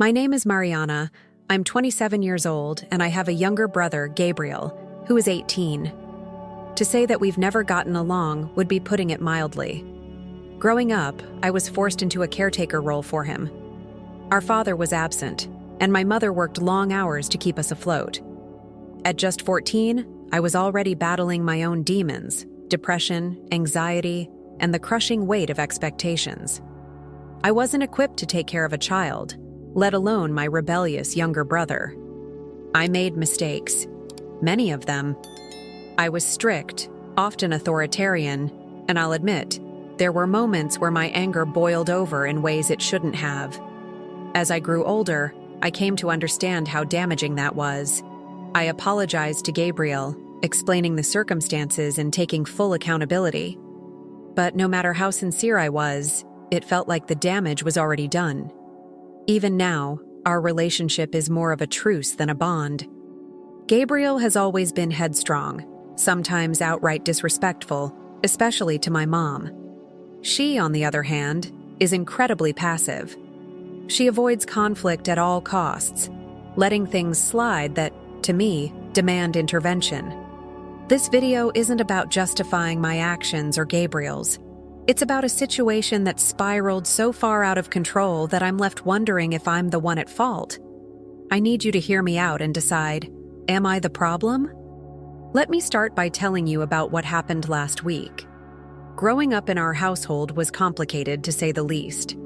My name is Mariana. I'm 27 years old, and I have a younger brother, Gabriel, who is 18. To say that we've never gotten along would be putting it mildly. Growing up, I was forced into a caretaker role for him. Our father was absent, and my mother worked long hours to keep us afloat. At just 14, I was already battling my own demons, depression, anxiety, and the crushing weight of expectations. I wasn't equipped to take care of a child, let alone my rebellious younger brother. I made mistakes, many of them. I was strict, often authoritarian, and I'll admit, there were moments where my anger boiled over in ways it shouldn't have. As I grew older, I came to understand how damaging that was. I apologized to Gabriel, explaining the circumstances and taking full accountability. But no matter how sincere I was, it felt like the damage was already done. Even now, our relationship is more of a truce than a bond. Gabriel has always been headstrong, sometimes outright disrespectful, especially to my mom. She, on the other hand, is incredibly passive. She avoids conflict at all costs, letting things slide that, to me, demand intervention. This video isn't about justifying my actions or Gabriel's. It's about a situation that spiraled so far out of control that I'm left wondering if I'm the one at fault. I need you to hear me out and decide, am I the problem? Let me start by telling you about what happened last week. Growing up in our household was complicated, to say the least.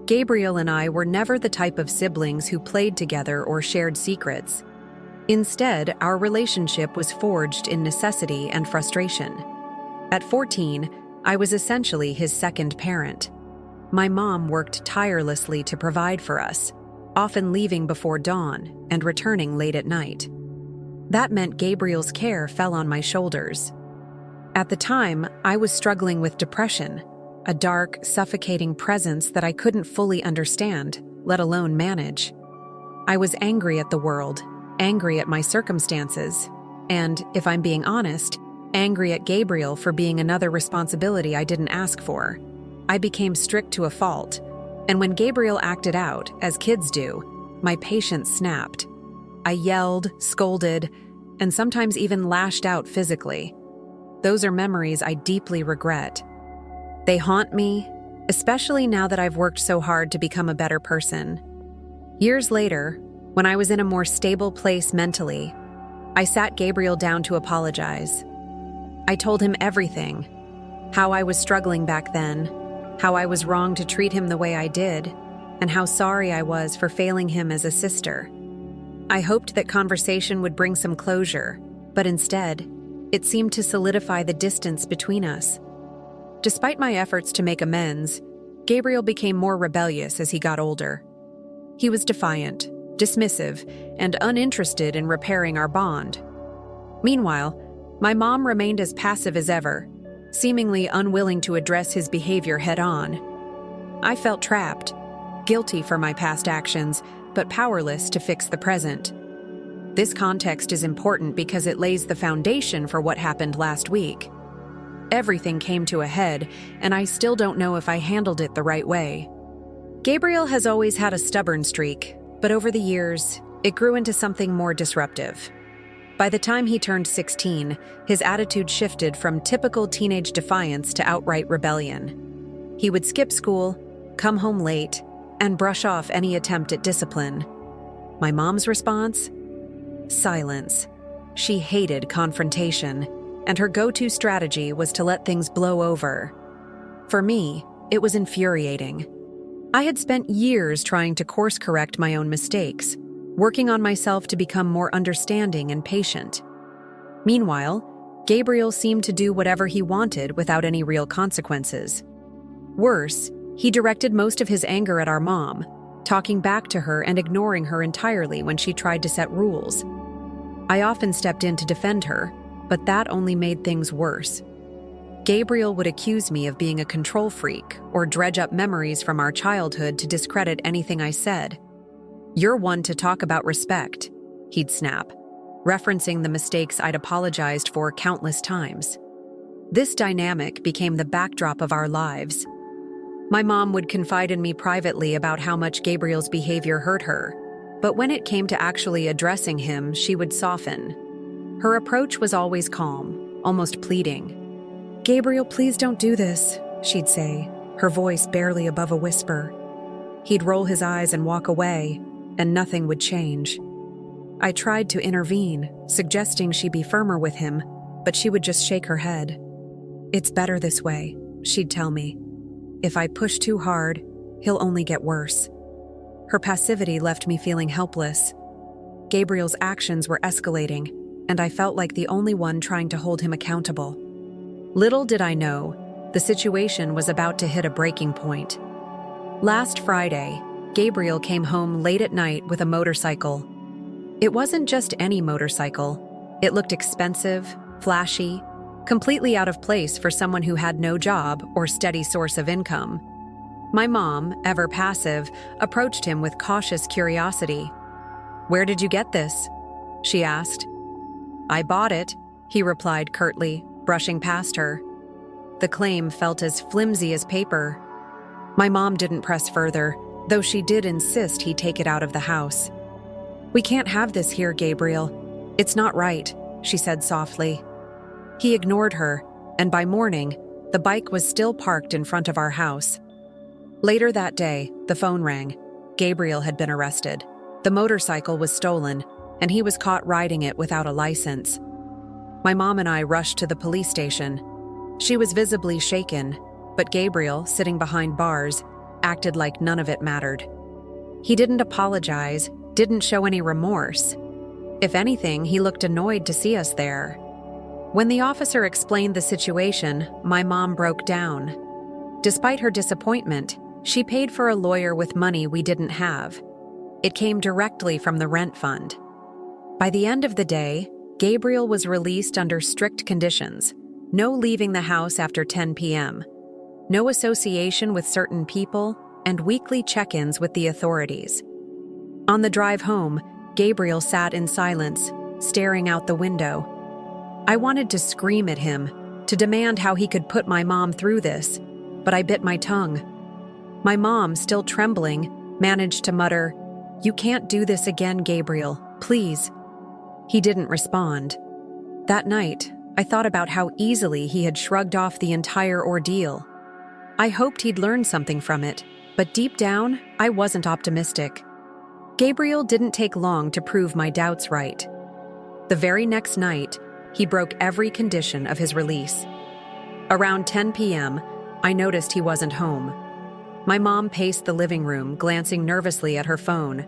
Gabriel and I were never the type of siblings who played together or shared secrets. Instead, our relationship was forged in necessity and frustration. At 14, I was essentially his second parent. My mom worked tirelessly to provide for us, often leaving before dawn and returning late at night. That meant Gabriel's care fell on my shoulders. At the time, I was struggling with depression, a dark, suffocating presence that I couldn't fully understand, let alone manage. I was angry at the world, angry at my circumstances, and, if I'm being honest, angry at Gabriel for being another responsibility I didn't ask for. I became strict to a fault, and when Gabriel acted out, as kids do, my patience snapped. I yelled, scolded, and sometimes even lashed out physically. Those are memories I deeply regret. They haunt me, especially now that I've worked so hard to become a better person. Years later, when I was in a more stable place mentally, I sat Gabriel down to apologize. I told him everything, how I was struggling back then, how I was wrong to treat him the way I did, and how sorry I was for failing him as a sister. I hoped that conversation would bring some closure, but instead, it seemed to solidify the distance between us. Despite my efforts to make amends, Gabriel became more rebellious as he got older. He was defiant, dismissive, and uninterested in repairing our bond. Meanwhile, my mom remained as passive as ever, seemingly unwilling to address his behavior head-on. I felt trapped, guilty for my past actions, but powerless to fix the present. This context is important because it lays the foundation for what happened last week. Everything came to a head, and I still don't know if I handled it the right way. Gabriel has always had a stubborn streak, but over the years, it grew into something more disruptive. By the time he turned 16, his attitude shifted from typical teenage defiance to outright rebellion. He would skip school, come home late, and brush off any attempt at discipline. My mom's response? Silence. She hated confrontation, and her go-to strategy was to let things blow over. For me, it was infuriating. I had spent years trying to course-correct my own mistakes, working on myself to become more understanding and patient. Meanwhile, Gabriel seemed to do whatever he wanted without any real consequences. Worse, he directed most of his anger at our mom, talking back to her and ignoring her entirely when she tried to set rules. I often stepped in to defend her, but that only made things worse. Gabriel would accuse me of being a control freak or dredge up memories from our childhood to discredit anything I said. "You're one to talk about respect," he'd snap, referencing the mistakes I'd apologized for countless times. This dynamic became the backdrop of our lives. My mom would confide in me privately about how much Gabriel's behavior hurt her, but when it came to actually addressing him, she would soften. Her approach was always calm, almost pleading. "Gabriel, please don't do this," she'd say, her voice barely above a whisper. He'd roll his eyes and walk away, and nothing would change. I tried to intervene, suggesting she be firmer with him, but she would just shake her head. "It's better this way," she'd tell me. "If I push too hard, he'll only get worse." Her passivity left me feeling helpless. Gabriel's actions were escalating, and I felt like the only one trying to hold him accountable. Little did I know, the situation was about to hit a breaking point. Last Friday, Gabriel came home late at night with a motorcycle. It wasn't just any motorcycle. It looked expensive, flashy, completely out of place for someone who had no job or steady source of income. My mom, ever passive, approached him with cautious curiosity. "Where did you get this?" she asked. "I bought it," he replied curtly, brushing past her. The claim felt as flimsy as paper. My mom didn't press further, though she did insist he take it out of the house. "We can't have this here, Gabriel. It's not right," she said softly. He ignored her, and by morning, the bike was still parked in front of our house. Later that day, the phone rang. Gabriel had been arrested. The motorcycle was stolen, and he was caught riding it without a license. My mom and I rushed to the police station. She was visibly shaken, but Gabriel, sitting behind bars, acted like none of it mattered. He didn't apologize, didn't show any remorse. If anything, he looked annoyed to see us there. When the officer explained the situation, my mom broke down. Despite her disappointment, she paid for a lawyer with money we didn't have. It came directly from the rent fund. By the end of the day, Gabriel was released under strict conditions. No leaving the house after 10 p.m., no association with certain people, and weekly check-ins with the authorities. On the drive home, Gabriel sat in silence, staring out the window. I wanted to scream at him, to demand how he could put my mom through this, but I bit my tongue. My mom, still trembling, managed to mutter, "You can't do this again, Gabriel, please." He didn't respond. That night, I thought about how easily he had shrugged off the entire ordeal. I hoped he'd learn something from it, but deep down, I wasn't optimistic. Gabriel didn't take long to prove my doubts right. The very next night, he broke every condition of his release. Around 10 p.m., I noticed he wasn't home. My mom paced the living room, glancing nervously at her phone.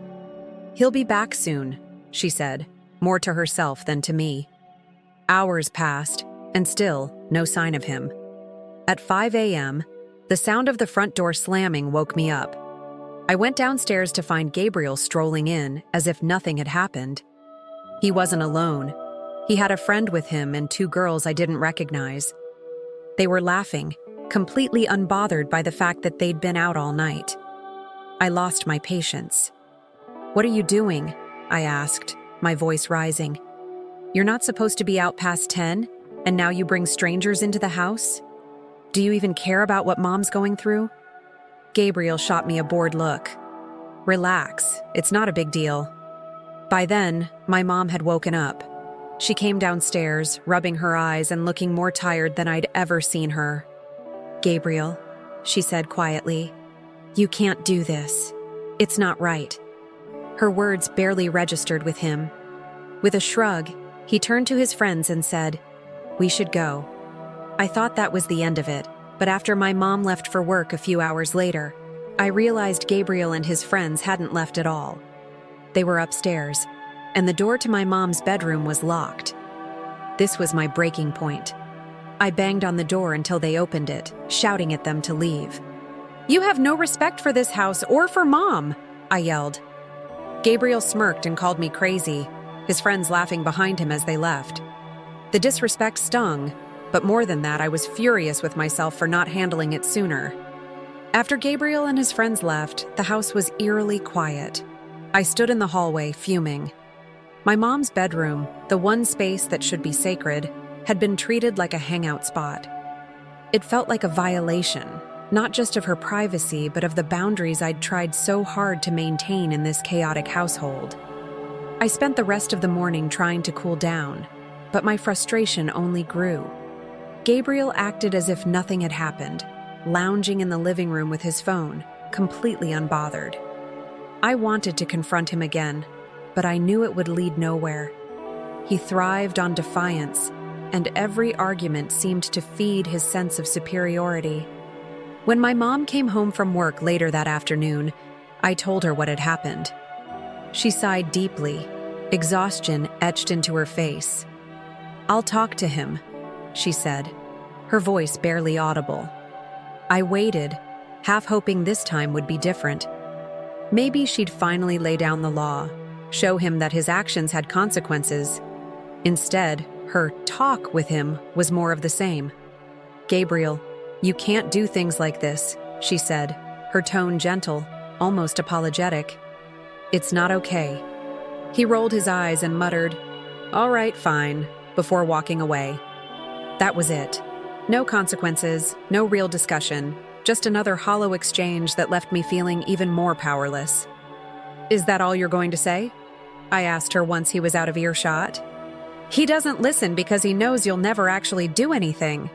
"He'll be back soon," she said, more to herself than to me. Hours passed, and still no sign of him. At 5 a.m., the sound of the front door slamming woke me up. I went downstairs to find Gabriel strolling in as if nothing had happened. He wasn't alone. He had a friend with him and two girls I didn't recognize. They were laughing, completely unbothered by the fact that they'd been out all night. I lost my patience. "What are you doing?" I asked, my voice rising. "You're not supposed to be out past 10, and now you bring strangers into the house? Do you even care about what Mom's going through?" Gabriel shot me a bored look. "Relax, it's not a big deal." By then, my mom had woken up. She came downstairs, rubbing her eyes and looking more tired than I'd ever seen her. "Gabriel," she said quietly, "you can't do this. It's not right." Her words barely registered with him. With a shrug, he turned to his friends and said, "We should go." I thought that was the end of it, but after my mom left for work a few hours later, I realized Gabriel and his friends hadn't left at all. They were upstairs, and the door to my mom's bedroom was locked. This was my breaking point. I banged on the door until they opened it, shouting at them to leave. "You have no respect for this house or for Mom," I yelled. Gabriel smirked and called me crazy, his friends laughing behind him as they left. The disrespect stung, but more than that, I was furious with myself for not handling it sooner. After Gabriel and his friends left, the house was eerily quiet. I stood in the hallway, fuming. My mom's bedroom, the one space that should be sacred, had been treated like a hangout spot. It felt like a violation, not just of her privacy, but of the boundaries I'd tried so hard to maintain in this chaotic household. I spent the rest of the morning trying to cool down, but my frustration only grew. Gabriel acted as if nothing had happened, lounging in the living room with his phone, completely unbothered. I wanted to confront him again, but I knew it would lead nowhere. He thrived on defiance, and every argument seemed to feed his sense of superiority. When my mom came home from work later that afternoon, I told her what had happened. She sighed deeply, exhaustion etched into her face. "I'll talk to him," she said, her voice barely audible. I waited, half hoping this time would be different. Maybe she'd finally lay down the law, show him that his actions had consequences. Instead, her talk with him was more of the same. "Gabriel, you can't do things like this," she said, her tone gentle, almost apologetic. "It's not okay." He rolled his eyes and muttered, "All right, fine," before walking away. That was it. No consequences, no real discussion, just another hollow exchange that left me feeling even more powerless. "Is that all you're going to say?" I asked her once he was out of earshot. "He doesn't listen because he knows you'll never actually do anything."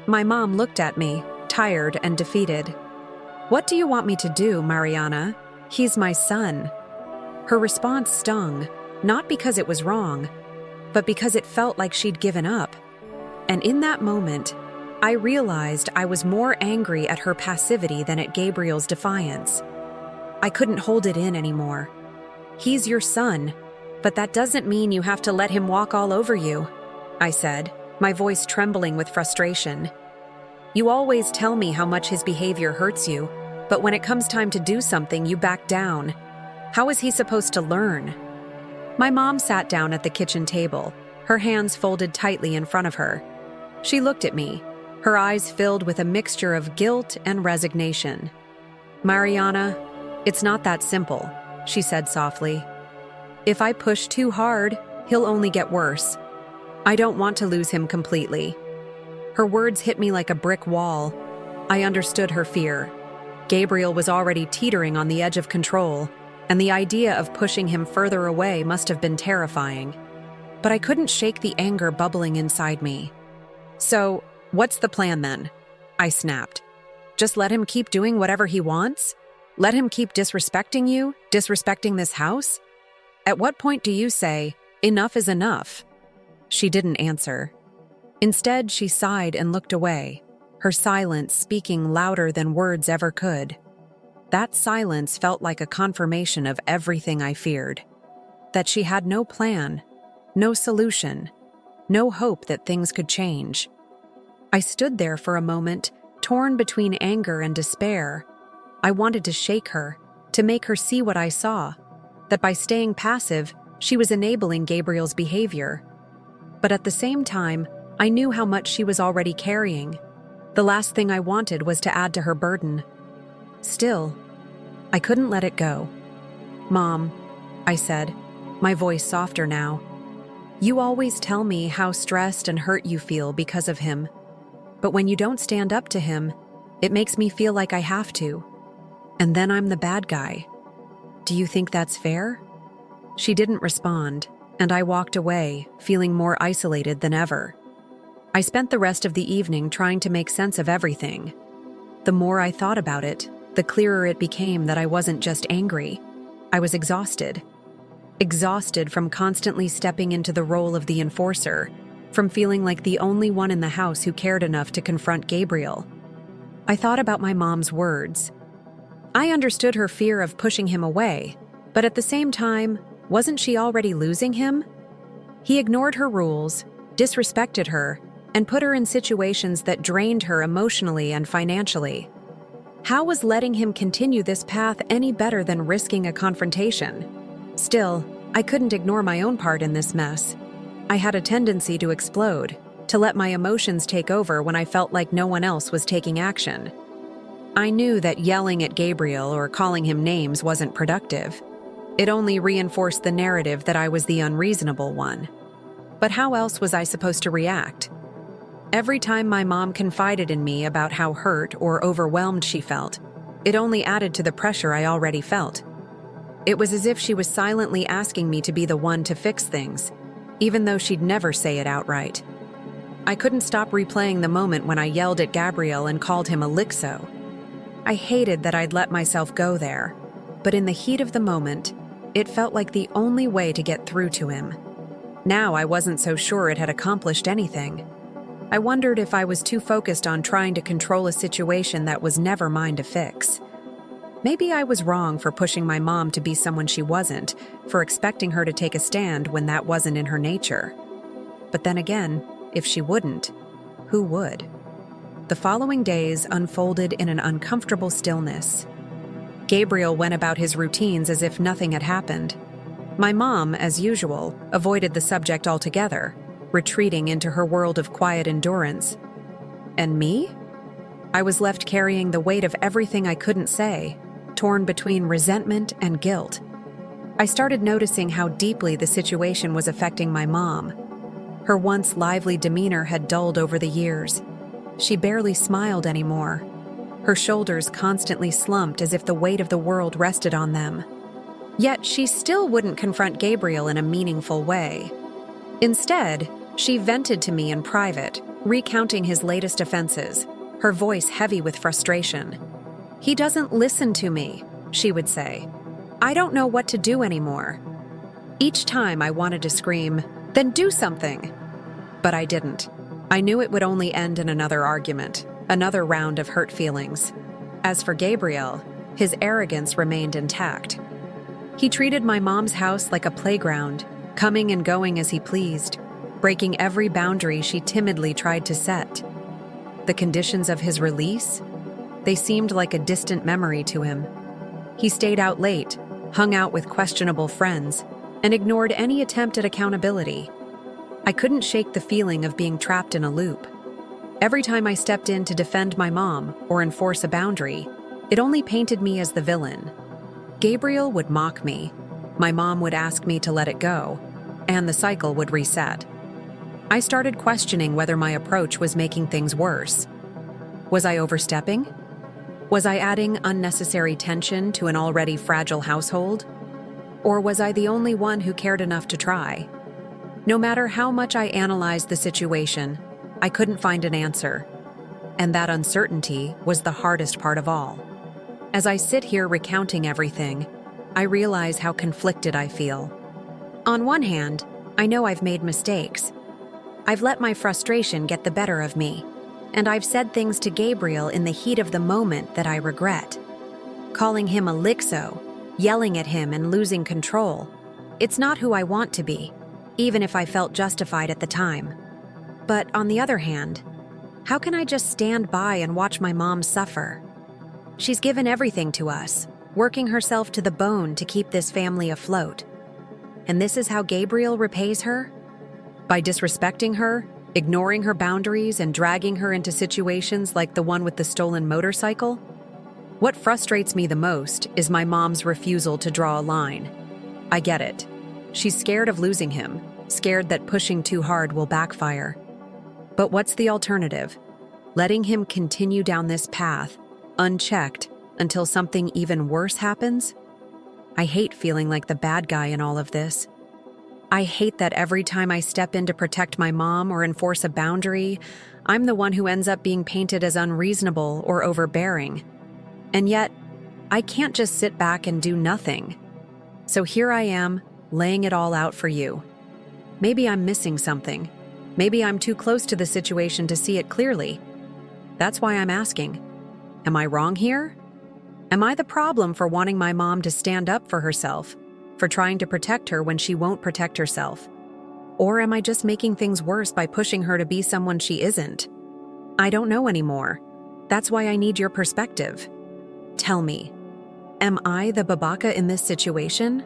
My mom looked at me, tired and defeated. "What do you want me to do, Mariana? He's my son." Her response stung, not because it was wrong, but because it felt like she'd given up. And in that moment, I realized I was more angry at her passivity than at Gabriel's defiance. I couldn't hold it in anymore. "He's your son, but that doesn't mean you have to let him walk all over you," I said, my voice trembling with frustration. "You always tell me how much his behavior hurts you, but when it comes time to do something, you back down. How is he supposed to learn?" My mom sat down at the kitchen table, her hands folded tightly in front of her. She looked at me, her eyes filled with a mixture of guilt and resignation. "Mariana, it's not that simple," she said softly. "If I push too hard, he'll only get worse. I don't want to lose him completely." Her words hit me like a brick wall. I understood her fear. Gabriel was already teetering on the edge of control, and the idea of pushing him further away must have been terrifying. But I couldn't shake the anger bubbling inside me. "So, what's the plan then?" I snapped. "Just let him keep doing whatever he wants? Let him keep disrespecting you, disrespecting this house? At what point do you say, 'Enough is enough'?" She didn't answer. Instead, she sighed and looked away, her silence speaking louder than words ever could. That silence felt like a confirmation of everything I feared. That she had no plan, no solution, no hope that things could change. I stood there for a moment, torn between anger and despair. I wanted to shake her, to make her see what I saw, that by staying passive, she was enabling Gabriel's behavior. But at the same time, I knew how much she was already carrying. The last thing I wanted was to add to her burden. Still, I couldn't let it go. "Mom," I said, my voice softer now, "you always tell me how stressed and hurt you feel because of him. But when you don't stand up to him, it makes me feel like I have to. And then I'm the bad guy. Do you think that's fair?" She didn't respond, and I walked away, feeling more isolated than ever. I spent the rest of the evening trying to make sense of everything. The more I thought about it, the clearer it became that I wasn't just angry. I was exhausted. Exhausted from constantly stepping into the role of the enforcer, from feeling like the only one in the house who cared enough to confront Gabriel. I thought about my mom's words. I understood her fear of pushing him away, but at the same time, wasn't she already losing him? He ignored her rules, disrespected her, and put her in situations that drained her emotionally and financially. How was letting him continue this path any better than risking a confrontation? Still, I couldn't ignore my own part in this mess. I had a tendency to explode, to let my emotions take over when I felt like no one else was taking action. I knew that yelling at Gabriel or calling him names wasn't productive. It only reinforced the narrative that I was the unreasonable one. But how else was I supposed to react? Every time my mom confided in me about how hurt or overwhelmed she felt, it only added to the pressure I already felt. It was as if she was silently asking me to be the one to fix things, even though she'd never say it outright. I couldn't stop replaying the moment when I yelled at Gabriel and called him a lixo. I hated that I'd let myself go there, but in the heat of the moment, it felt like the only way to get through to him. Now I wasn't so sure it had accomplished anything. I wondered if I was too focused on trying to control a situation that was never mine to fix. Maybe I was wrong for pushing my mom to be someone she wasn't, for expecting her to take a stand when that wasn't in her nature. But then again, if she wouldn't, who would? The following days unfolded in an uncomfortable stillness. Gabriel went about his routines as if nothing had happened. My mom, as usual, avoided the subject altogether, retreating into her world of quiet endurance. And me? I was left carrying the weight of everything I couldn't say, torn between resentment and guilt. I started noticing how deeply the situation was affecting my mom. Her once lively demeanor had dulled over the years. She barely smiled anymore. Her shoulders constantly slumped as if the weight of the world rested on them. Yet she still wouldn't confront Gabriel in a meaningful way. Instead, she vented to me in private, recounting his latest offenses, her voice heavy with frustration. "He doesn't listen to me," she would say. "I don't know what to do anymore." Each time I wanted to scream, "Then do something!" But I didn't. I knew it would only end in another argument, another round of hurt feelings. As for Gabriel, his arrogance remained intact. He treated my mom's house like a playground, coming and going as he pleased, breaking every boundary she timidly tried to set. The conditions of his release? They seemed like a distant memory to him. He stayed out late, hung out with questionable friends, and ignored any attempt at accountability. I couldn't shake the feeling of being trapped in a loop. Every time I stepped in to defend my mom or enforce a boundary, it only painted me as the villain. Gabriel would mock me, my mom would ask me to let it go, and the cycle would reset. I started questioning whether my approach was making things worse. Was I overstepping? Was I adding unnecessary tension to an already fragile household? Or was I the only one who cared enough to try? No matter how much I analyzed the situation, I couldn't find an answer. And that uncertainty was the hardest part of all. As I sit here recounting everything, I realize how conflicted I feel. On one hand, I know I've made mistakes. I've let my frustration get the better of me, and I've said things to Gabriel in the heat of the moment that I regret. Calling him a lixo, yelling at him and losing control. It's not who I want to be, even if I felt justified at the time. But on the other hand, how can I just stand by and watch my mom suffer? She's given everything to us, working herself to the bone to keep this family afloat. And this is how Gabriel repays her? By disrespecting her, ignoring her boundaries, and dragging her into situations like the one with the stolen motorcycle? What frustrates me the most is my mom's refusal to draw a line. I get it. She's scared of losing him, scared that pushing too hard will backfire. But what's the alternative? Letting him continue down this path, unchecked, until something even worse happens? I hate feeling like the bad guy in all of this. I hate that every time I step in to protect my mom or enforce a boundary, I'm the one who ends up being painted as unreasonable or overbearing. And yet, I can't just sit back and do nothing. So here I am, laying it all out for you. Maybe I'm missing something. Maybe I'm too close to the situation to see it clearly. That's why I'm asking. Am I wrong here? Am I the problem for wanting my mom to stand up for herself, for trying to protect her when she won't protect herself? Or am I just making things worse by pushing her to be someone she isn't? I don't know anymore. That's why I need your perspective. Tell me, am I the babaka in this situation?